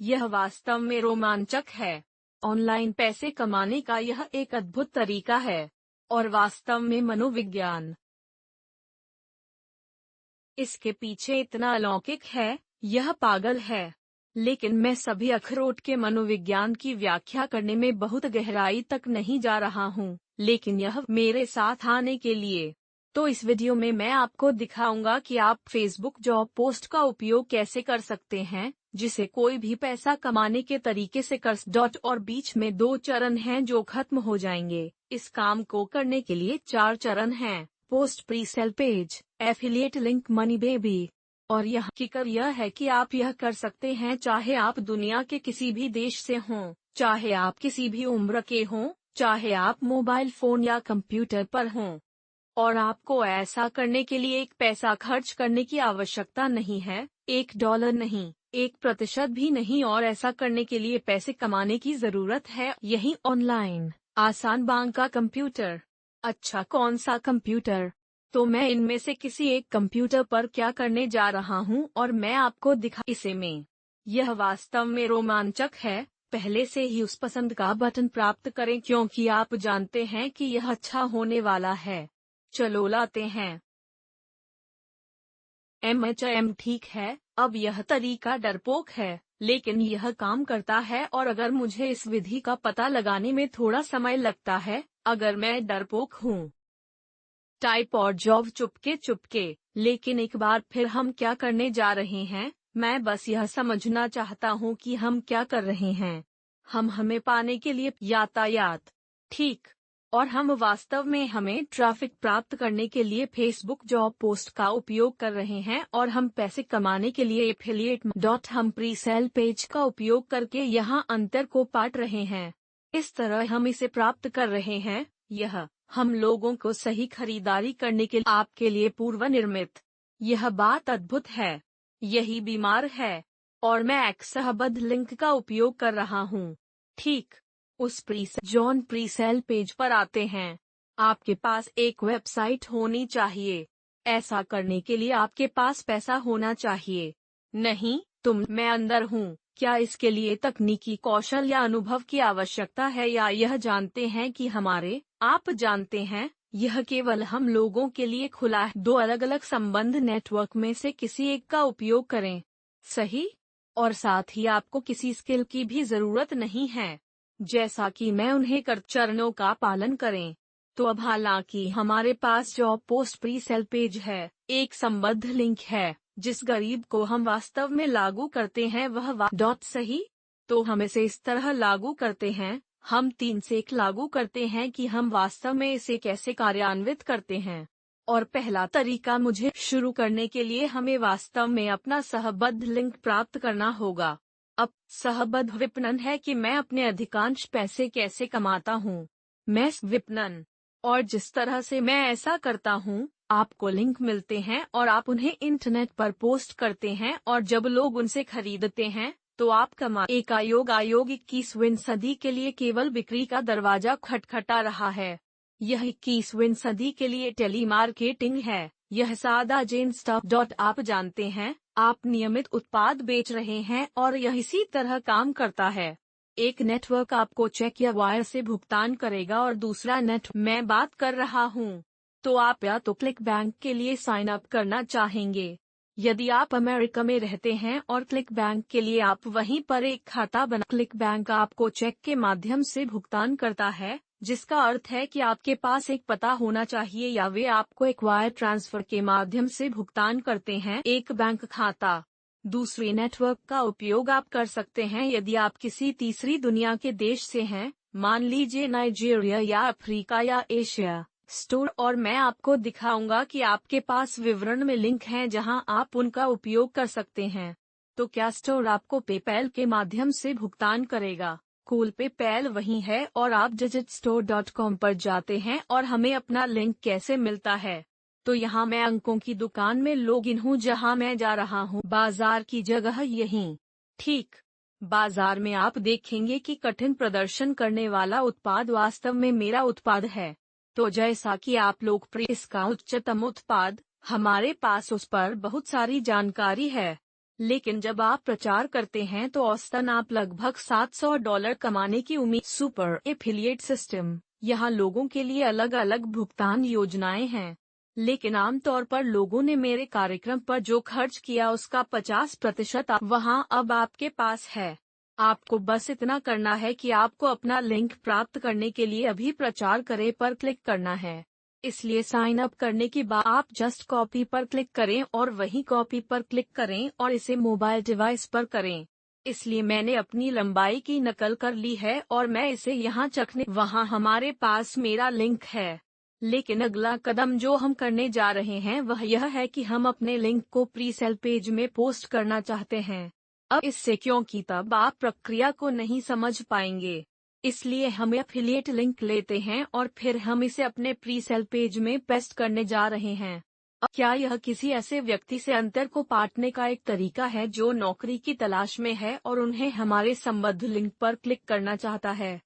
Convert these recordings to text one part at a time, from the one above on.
यह वास्तव में रोमांचक है। ऑनलाइन पैसे कमाने का यह एक अद्भुत तरीका है और वास्तव में मनोविज्ञान इसके पीछे इतना अलौकिक है, यह पागल है। लेकिन मैं सभी अखरोट के मनोविज्ञान की व्याख्या करने में बहुत गहराई तक नहीं जा रहा हूँ, लेकिन यह मेरे साथ आने के लिए। तो इस वीडियो में मैं आपको दिखाऊंगा कि आप फेसबुक जॉब पोस्ट का उपयोग कैसे कर सकते हैं, जिसे कोई भी पैसा कमाने के तरीके से कर। और बीच में 2 चरण हैं जो खत्म हो जाएंगे। इस काम को करने के लिए 4 चरण हैं: post, presale page, affiliate link, money baby. और यह हकीकत यह है कि आप यह कर सकते हैं चाहे आप दुनिया के किसी भी देश से हों, चाहे आप किसी भी उम्र के हों, चाहे आप मोबाइल फोन या कंप्यूटर पर हों। और आपको ऐसा करने के लिए एक पैसा खर्च करने की आवश्यकता नहीं है, $1 नहीं, 1% भी नहीं, और ऐसा करने के लिए पैसे कमाने की जरूरत है यही ऑनलाइन आसान बैंक का कंप्यूटर। अच्छा, कौन सा कंप्यूटर? तो मैं इनमें से किसी एक कंप्यूटर पर क्या करने जा रहा हूं और मैं आपको दिखा इसे में। यह वास्तव में रोमांचक है। पहले से ही उस पसंद का बटन प्राप्त करें क्योंकि आप जानते हैं कि यह अच्छा होने वाला है। चलो लाते हैं। ठीक है, अब यह तरीका डरपोक है, लेकिन यह काम करता है। और अगर मुझे इस विधि का पता लगाने में थोड़ा समय लगता है, अगर मैं डरपोक हूँ, टाइप और जॉब चुपके चुपके। लेकिन एक बार फिर हम क्या करने जा रहे हैं, मैं बस यह समझना चाहता हूँ कि हम क्या कर रहे हैं। हम हमें पाने के लिए यातायात, ठीक, और हम वास्तव में हमें ट्रैफिक प्राप्त करने के लिए फेसबुक जॉब पोस्ट का उपयोग कर रहे हैं। और हम पैसे कमाने के लिए एफिलिएट हम प्री सेल पेज का उपयोग करके यहाँ अंतर को पाट रहे हैं। इस तरह हम इसे प्राप्त कर रहे हैं। यह हम लोगों को सही खरीदारी करने के लिए आपके लिए पूर्व निर्मित। यह बात अद्भुत है, यही बीमार है। और मैं एक सहबद्ध लिंक का उपयोग कर रहा हूँ, ठीक। उस प्री सेल पेज पर आते हैं। आपके पास एक वेबसाइट होनी चाहिए। ऐसा करने के लिए आपके पास पैसा होना चाहिए। नहीं, मैं अंदर हूँ। क्या इसके लिए तकनीकी कौशल या अनुभव की आवश्यकता है, या यह जानते हैं कि आप जानते हैं, यह केवल हम लोगों के लिए खुला है। 2 अलग अलग संबंध नेटवर्क में से किसी एक का उपयोग करें, सही। और साथ ही आपको किसी स्किल की भी जरूरत नहीं है, जैसा कि मैं उन्हें कर चरणों का पालन करें। तो अब हालांकि हमारे पास job post presale page है, एक संबद्ध लिंक है जिस गरीब को हम वास्तव में लागू करते हैं वह सही। तो हम इसे इस तरह लागू करते हैं, हम 3 से 1 लागू करते हैं कि हम वास्तव में इसे कैसे कार्यान्वित करते हैं। और पहला तरीका, मुझे शुरू करने के लिए हमें वास्तव में अपना सहबद्ध लिंक प्राप्त करना होगा। अब सहबद्ध विपणन है कि मैं अपने अधिकांश पैसे कैसे कमाता हूँ। मैं विपणन, और जिस तरह से मैं ऐसा करता हूँ, आपको लिंक मिलते हैं और आप उन्हें इंटरनेट पर पोस्ट करते हैं, और जब लोग उनसे खरीदते हैं तो आप कमा। एक आयोग 21वीं सदी के लिए केवल बिक्री का दरवाजा खटखटा रहा है। यह 21वीं सदी के लिए टेलीमार्केटिंग है। यह सादा जेन स्टफ। आप जानते हैं, आप नियमित उत्पाद बेच रहे हैं और यह इसी तरह काम करता है। एक नेटवर्क आपको चेक या वायर से भुगतान करेगा और दूसरा मैं बात कर रहा हूँ। तो आप या तो क्लिक बैंक के लिए साइन अप करना चाहेंगे। यदि आप अमेरिका में रहते हैं और क्लिक बैंक के लिए आप वहीं पर एक खाता बना। क्लिक बैंक आपको चेक के माध्यम से भुगतान करता है, जिसका अर्थ है कि आपके पास एक पता होना चाहिए या वे आपको एक वायर ट्रांसफर के माध्यम से भुगतान करते हैं, एक बैंक खाता। दूसरे नेटवर्क का उपयोग आप कर सकते हैं यदि आप किसी तीसरी दुनिया के देश से हैं, मान लीजिए नाइजीरिया या अफ्रीका या एशिया। स्टोर, और मैं आपको दिखाऊंगा कि आपके पास विवरण में लिंक हैं जहां आप उनका उपयोग कर सकते हैं। तो क्या स्टोर आपको पेपैल के माध्यम से भुगतान करेगा? कूल, पेपैल वही है, और आप digitstore.com पर जाते हैं और हमें अपना लिंक कैसे मिलता है। तो यहाँ मैं अंकों की दुकान में लॉगिन हूँ जहाँ मैं जा रहा हूँ। बाजार की जगह यहीं, ठीक। बाजार में आप देखेंगे कि कठिन प्रदर्शन करने वाला उत्पाद वास्तव में मेरा उत्पाद है। तो जैसा कि आप लोकप्रिय इसका उच्चतम उत्पाद, हमारे पास उस पर बहुत सारी जानकारी है। लेकिन जब आप प्रचार करते हैं तो औसतन आप लगभग $700 कमाने की उम्मीद। Super affiliate system. यहाँ लोगों के लिए अलग अलग भुगतान योजनाएं हैं, लेकिन आमतौर पर लोगों ने मेरे कार्यक्रम पर जो खर्च किया उसका 50% वहाँ अब आपके पास है। आपको बस इतना करना है कि आपको अपना लिंक प्राप्त करने के लिए अभी प्रचार करें पर क्लिक करना है। इसलिए साइन अप करने के बाद आप जस्ट कॉपी पर क्लिक करें और वहीं कॉपी पर क्लिक करें और इसे मोबाइल डिवाइस पर करें। इसलिए मैंने अपनी लंबाई की नकल कर ली है और मैं इसे यहाँ चखने। वहाँ हमारे पास मेरा लिंक है, लेकिन अगला कदम जो हम करने जा रहे हैं वह यह है कि हम अपने लिंक को प्री सेल पेज में पोस्ट करना चाहते हैं। अब इससे क्योंकि तब आप प्रक्रिया को नहीं समझ पाएंगे, इसलिए हम एफिलिएट लिंक लेते हैं और फिर हम इसे अपने प्री सेल पेज में पेस्ट करने जा रहे हैं। अब क्या यह किसी ऐसे व्यक्ति से अंतर को पाटने का एक तरीका है जो नौकरी की तलाश में है और उन्हें हमारे संबद्ध लिंक पर क्लिक करना चाहता है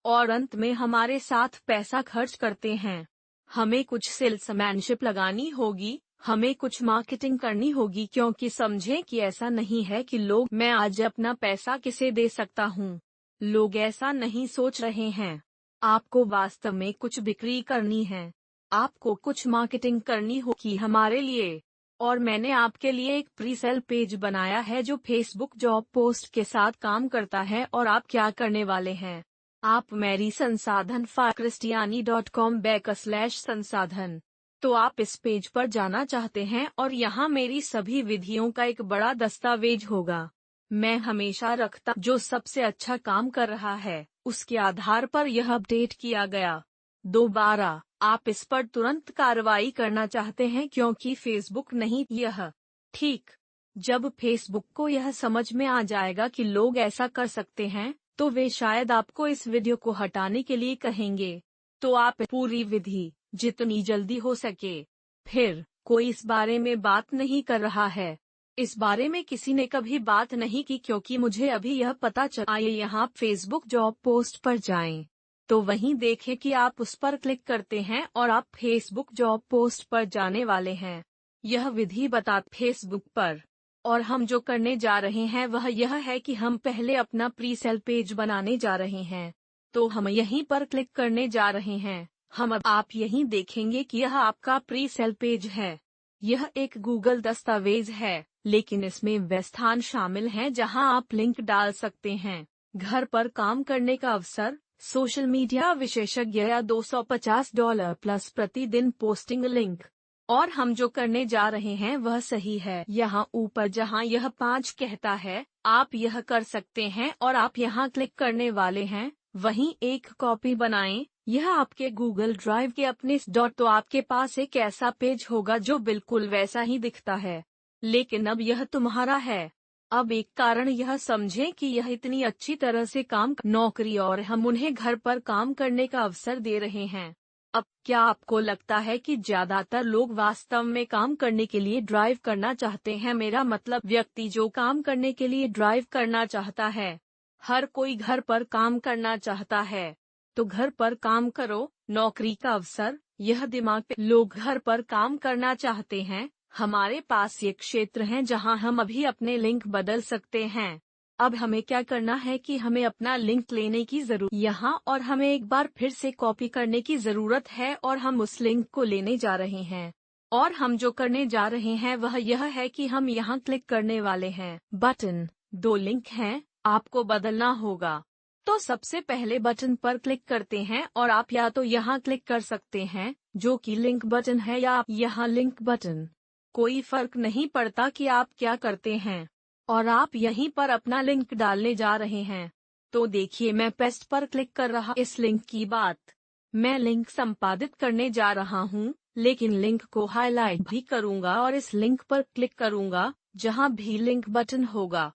और अंत में हमारे साथ पैसा खर्च करते हैं? हमें कुछ सेल्समैनशिप लगानी होगी, हमें कुछ मार्केटिंग करनी होगी, क्योंकि समझें कि ऐसा नहीं है कि लोग मैं आज अपना पैसा किसे दे सकता हूँ। लोग ऐसा नहीं सोच रहे हैं। आपको वास्तव में कुछ बिक्री करनी है, आपको कुछ मार्केटिंग करनी होगी हमारे लिए। और मैंने आपके लिए एक प्री सेल पेज बनाया है जो फेसबुक जॉब पोस्ट के साथ काम करता है। और आप क्या करने वाले हैं? आप मेरी संसाधन facristiani.com/संसाधन। तो आप इस पेज पर जाना चाहते हैं और यहाँ मेरी सभी विधियों का एक बड़ा दस्तावेज होगा। मैं हमेशा रखता जो सबसे अच्छा काम कर रहा है, उसके आधार पर यह अपडेट किया गया। दोबारा आप इस पर तुरंत कार्रवाई करना चाहते हैं क्योंकि फेसबुक नहीं यह ठीक। जब फेसबुक को यह समझ में आ जाएगा कि लोग ऐसा कर सकते हैं, तो वे शायद आपको इस वीडियो को हटाने के लिए कहेंगे। तो आप पूरी विधि जितनी जल्दी हो सके। फिर कोई इस बारे में बात नहीं कर रहा है। इस बारे में किसी ने कभी बात नहीं की क्योंकि मुझे अभी यह पता चला। आइए यहाँ फेसबुक जॉब पोस्ट पर जाएं, तो वहीं देखें कि आप उस पर क्लिक करते हैं और आप फेसबुक जॉब पोस्ट पर जाने वाले हैं। यह विधि बता फेसबुक पर। और हम जो करने जा रहे हैं वह यह है कि हम पहले अपना प्री सेल पेज बनाने जा रहे हैं। तो हम यहीं पर क्लिक करने जा रहे हैं। अब आप यहीं देखेंगे कि यह आपका प्री सेल पेज है। यह एक गूगल दस्तावेज है, लेकिन इसमें वे स्थान शामिल हैं जहां आप लिंक डाल सकते हैं। घर पर काम करने का अवसर, सोशल मीडिया विशेषज्ञ या $250 प्लस प्रतिदिन पोस्टिंग लिंक। और हम जो करने जा रहे हैं वह सही है। यहाँ ऊपर जहाँ यह 5 कहता है, आप यह कर सकते हैं और आप यहाँ क्लिक करने वाले हैं। वहीं एक कॉपी बनाएं। यह आपके गूगल ड्राइव के अपने तो आपके पास एक ऐसा पेज होगा जो बिल्कुल वैसा ही दिखता है, लेकिन अब यह तुम्हारा है। अब एक कारण यह समझें कि यह इतनी अच्छी तरह से काम नौकरी और हम उन्हें घर पर काम करने का अवसर दे रहे हैं। अब क्या आपको लगता है कि ज्यादातर लोग वास्तव में काम करने के लिए ड्राइव करना चाहते हैं? मेरा मतलब व्यक्ति जो काम करने के लिए ड्राइव करना चाहता है। हर कोई घर पर काम करना चाहता है, तो घर पर काम करो। नौकरी का अवसर, यह दिमाग पे लोग घर पर काम करना चाहते हैं। हमारे पास ये क्षेत्र हैं जहां हम अभी अपने लिंक बदल सकते हैं। अब हमें क्या करना है कि हमें अपना लिंक लेने की जरूरत यहाँ और हमें एक बार फिर से कॉपी करने की जरूरत है और हम उस लिंक को लेने जा रहे हैं। और हम जो करने जा रहे हैं वह यह है कि हम यहाँ क्लिक करने वाले हैं। बटन 2 लिंक हैं, आपको बदलना होगा। तो सबसे पहले बटन पर क्लिक करते हैं और आप या तो यहाँ क्लिक कर सकते हैं, जो कि लिंक बटन है, या आप यहाँ लिंक बटन। कोई फर्क नहीं पड़ता कि आप क्या करते हैं, और आप यहीं पर अपना लिंक डालने जा रहे हैं। तो देखिए मैं पेस्ट पर क्लिक कर रहा इस लिंक की बात। मैं लिंक संपादित करने जा रहा हूँ, लेकिन लिंक को हाईलाइट भी करूँगा और इस लिंक पर क्लिक करूँगा जहाँ भी लिंक बटन होगा।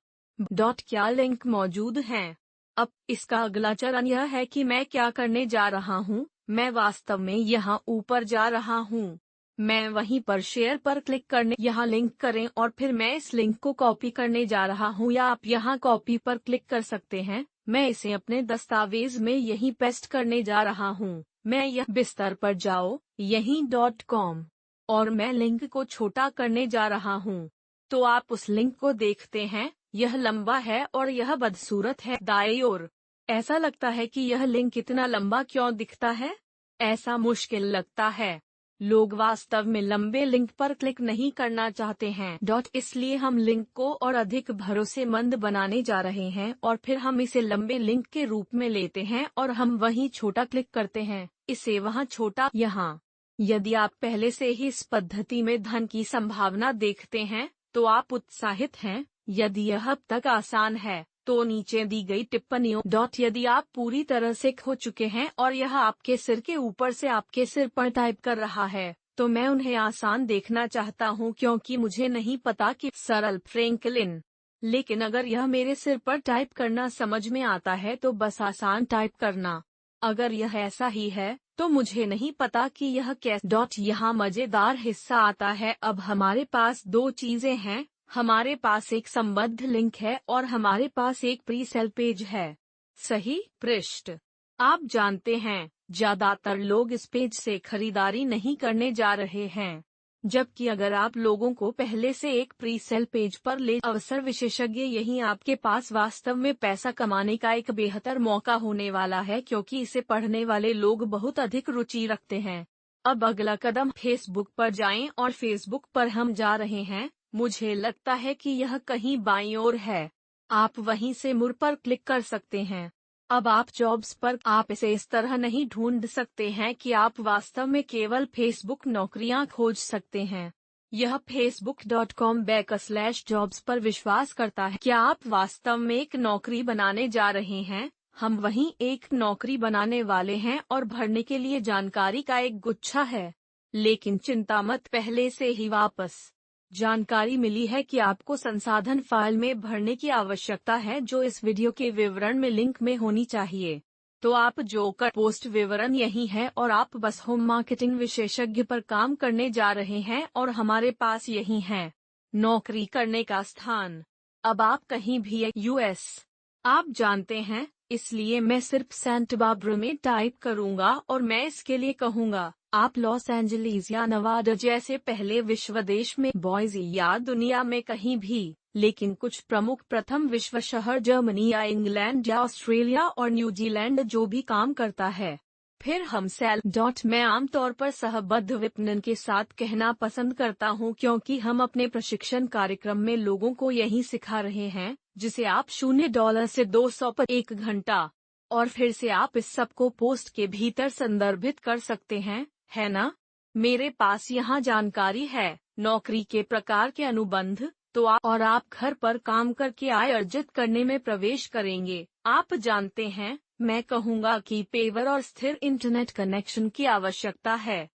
क्या लिंक मौजूद हैं? अब इसका अगला चरण यह है कि मैं क्या करने जा रहा हूँ। मैं वास्तव में यहाँ ऊपर जा रहा हूँ। मैं वहीं पर शेयर पर क्लिक करने यहाँ लिंक करें और फिर मैं इस लिंक को कॉपी करने जा रहा हूँ, या आप यहाँ कॉपी पर क्लिक कर सकते हैं। मैं इसे अपने दस्तावेज में यहीं पेस्ट करने जा रहा हूँ। मैं यह बिस्तर पर जाओ यहीं .com और मैं लिंक को छोटा करने जा रहा हूँ। तो आप उस लिंक को देखते हैं, यह लंबा है और यह बदसूरत है दाईं ओर। ऐसा लगता है कि यह लिंक इतना लंबा क्यों दिखता है? ऐसा मुश्किल लगता है। लोग वास्तव में लंबे लिंक पर क्लिक नहीं करना चाहते हैं। इसलिए हम लिंक को और अधिक भरोसेमंद बनाने जा रहे हैं और फिर हम इसे लंबे लिंक के रूप में लेते हैं और हम वहीं छोटा क्लिक करते हैं, इसे वहां छोटा यहाँ। यदि आप पहले से ही इस पद्धति में धन की संभावना देखते हैं, तो आप उत्साहित हैं। यदि यह अब तक आसान है, तो नीचे दी गई टिप्पणियों। यदि आप पूरी तरह से खो चुके हैं और यह आपके सिर के ऊपर से आपके सिर पर टाइप कर रहा है, तो मैं उन्हें आसान देखना चाहता हूं क्योंकि मुझे नहीं पता कि सरल फ्रैंकलिन। लेकिन अगर यह मेरे सिर पर टाइप करना समझ में आता है तो बस आसान टाइप करना। अगर यह ऐसा ही है, तो मुझे नहीं पता कि यह कैसे। यहाँ मजेदार हिस्सा आता है। अब हमारे पास दो चीजें हैं, हमारे पास एक संबद्ध लिंक है और हमारे पास एक प्री सेल पेज है। सही पृष्ठ। आप जानते हैं, ज्यादातर लोग इस पेज से खरीदारी नहीं करने जा रहे हैं। जबकि अगर आप लोगों को पहले से एक प्री सेल पेज पर ले अवसर विशेषज्ञ, यही आपके पास वास्तव में पैसा कमाने का एक बेहतर मौका होने वाला है क्योंकि इसे पढ़ने वाले लोग बहुत अधिक रुचि रखते हैं। अब अगला कदम फेसबुक पर जाएं और फेसबुक पर हम जा रहे हैं। मुझे लगता है कि यह कहीं बाईं ओर है। आप वहीं से मुड़ पर क्लिक कर सकते हैं। अब आप जॉब्स पर आप इसे इस तरह नहीं ढूंढ सकते हैं कि आप वास्तव में केवल फेसबुक नौकरियां खोज सकते हैं। यह facebook.com/jobs पर विश्वास करता है। क्या आप वास्तव में एक नौकरी बनाने जा रहे हैं? हम वहीं एक नौकरी बनाने वाले हैं और भरने के लिए जानकारी का एक गुच्छा है। लेकिन चिंता मत, पहले से ही वापस जानकारी मिली है कि आपको संसाधन फाइल में भरने की आवश्यकता है जो इस वीडियो के विवरण में लिंक में होनी चाहिए। तो आप जो कर पोस्ट विवरण यही है और आप बस होम मार्केटिंग विशेषज्ञ पर काम करने जा रहे हैं और हमारे पास यही है नौकरी करने का स्थान। अब आप कहीं भी यूएस, आप जानते हैं, इसलिए मैं सिर्फ सेंट बार्बरा में टाइप करूंगा और मैं इसके लिए कहूंगा आप लॉस एंजलिस या नवाडा जैसे पहले विश्व देश में, बॉयजी या दुनिया में कहीं भी। लेकिन कुछ प्रमुख प्रथम विश्व शहर जर्मनी या इंग्लैंड या ऑस्ट्रेलिया और न्यूजीलैंड जो भी काम करता है। फिर हम सेल। मैं आमतौर पर सहबद्ध विपणन के साथ कहना पसंद करता हूं क्योंकि हम अपने प्रशिक्षण कार्यक्रम में लोगों को यही सिखा रहे हैं जिसे आप $0 से 200 पर 1 घंटा, और फिर से आप इस सब को पोस्ट के भीतर संदर्भित कर सकते हैं, है ना? मेरे पास यहाँ जानकारी है, नौकरी के प्रकार के अनुबंध, तो आप घर पर काम करके आय अर्जित करने में प्रवेश करेंगे। आप जानते हैं, मैं कहूँगा कि पेवर और स्थिर इंटरनेट कनेक्शन की आवश्यकता है।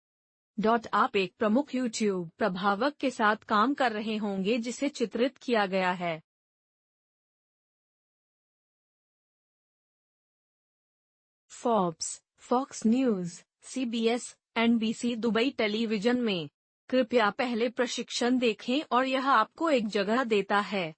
आप एक प्रमुख YouTube प्रभावक के साथ काम कर रहे होंगे जिसे चित्रित किया गया है। Forbes, Fox News, CBS, NBC Dubai television में। कृपया पहले प्रशिक्षण देखें और यह आपको एक जगह देता है।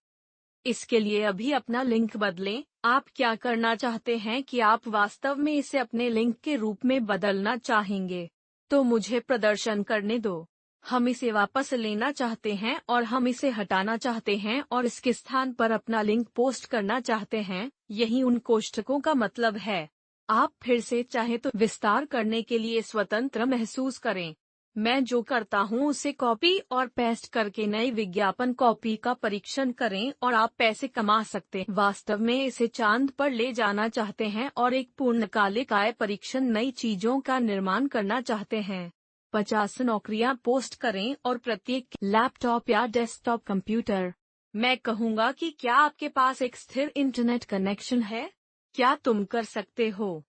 इसके लिए अभी अपना लिंक बदलें। आप क्या करना चाहते हैं कि आप वास्तव में इसे अपने लिंक के रूप में बदलना चाहेंगे? तो मुझे प्रदर्शन करने दो। हम इसे वापस लेना चाहते हैं और हम इसे हटाना चाहते हैं और इसके स्थान पर अपना लिंक पोस्ट करना चाहते हैं। यही उन कोष्ठकों का मतलब है। आप फिर से चाहे तो विस्तार करने के लिए स्वतंत्र महसूस करें। मैं जो करता हूं उसे कॉपी और पेस्ट करके नई विज्ञापन कॉपी का परीक्षण करें और आप पैसे कमा सकते हैं। वास्तव में इसे चांद पर ले जाना चाहते हैं और एक पूर्णकालिक आय परीक्षण नई चीजों का निर्माण करना चाहते हैं। 50 नौकरियां पोस्ट करें और प्रत्येक लैपटॉप या डेस्कटॉप कंप्यूटर। मैं कहूँगा कि क्या आपके पास एक स्थिर इंटरनेट कनेक्शन है? क्या तुम कर सकते हो?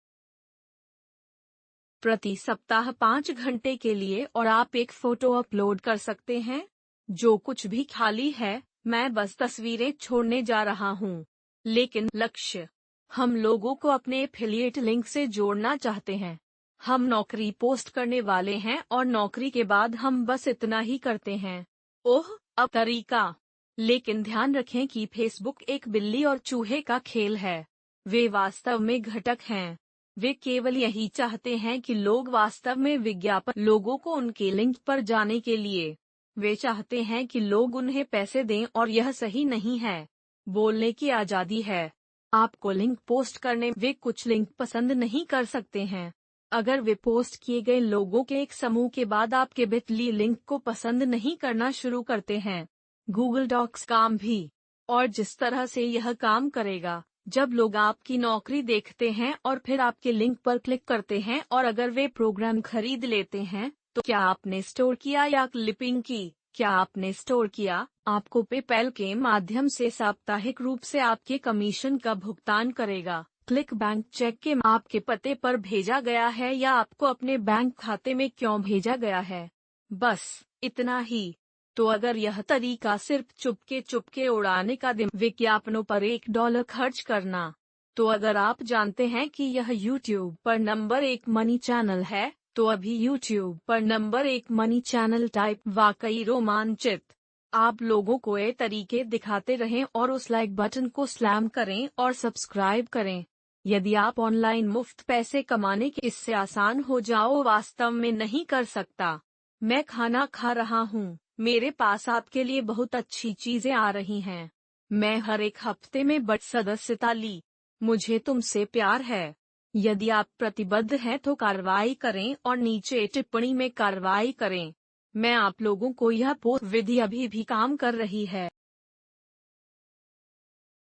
प्रति सप्ताह 5 घंटे के लिए और आप एक फोटो अपलोड कर सकते हैं। जो कुछ भी खाली है, मैं बस तस्वीरें छोड़ने जा रहा हूँ। लेकिन लक्ष्य, हम लोगों को अपने एफिलिएट लिंक से जोड़ना चाहते हैं। हम नौकरी पोस्ट करने वाले हैं और नौकरी के बाद हम बस इतना ही करते हैं। ओह, अब तरीका। लेकिन ध्यान रखें कि फेसबुक एक बिल्ली और चूहे का खेल है। वे वास्तव में घटक हैं। वे केवल यही चाहते हैं कि लोग वास्तव में विज्ञापन लोगों को उनके लिंक पर जाने के लिए वे चाहते हैं कि लोग उन्हें पैसे दें और यह सही नहीं है। बोलने की आज़ादी है। आपको लिंक पोस्ट करने वे कुछ लिंक पसंद नहीं कर सकते हैं। अगर वे पोस्ट किए गए लोगों के एक समूह के बाद आपके बिटली लिंक को पसंद नहीं करना शुरू करते हैं। गूगल डॉक्स काम भी। और जिस तरह से यह काम करेगा, जब लोग आपकी नौकरी देखते हैं और फिर आपके लिंक पर क्लिक करते हैं और अगर वे प्रोग्राम खरीद लेते हैं, तो क्या आपने स्टोर किया या क्लिपिंग की? क्या आपने स्टोर किया? आपको पेपैल के माध्यम से साप्ताहिक रूप से आपके कमीशन का भुगतान करेगा। क्लिक बैंक चेक के आपके पते पर भेजा गया है या आपको अपने बैंक खाते में क्यों भेजा गया है? बस इतना ही। तो अगर यह तरीका सिर्फ चुपके उड़ाने का विज्ञापनों पर $1 खर्च करना, तो अगर आप जानते हैं कि यह YouTube पर नंबर 1 मनी चैनल है, तो अभी YouTube पर नंबर 1 मनी चैनल टाइप वाकई रोमांचित। आप लोगों को ये तरीके दिखाते रहें और उस लाइक बटन को स्लैम करें और सब्सक्राइब करें। यदि आप ऑनलाइन मुफ्त पैसे कमाने के इससे आसान हो जाओ वास्तव में नहीं कर सकता। मैं खाना खा रहा हूँ। मेरे पास आपके लिए बहुत अच्छी चीजें आ रही हैं। मैं हर एक हफ्ते में बट सदस्यता ली। मुझे तुमसे प्यार है। यदि आप प्रतिबद्ध हैं तो कार्रवाई करें और नीचे टिप्पणी में कार्रवाई करें। मैं आप लोगों को यह पोस्ट विधि अभी भी काम कर रही है।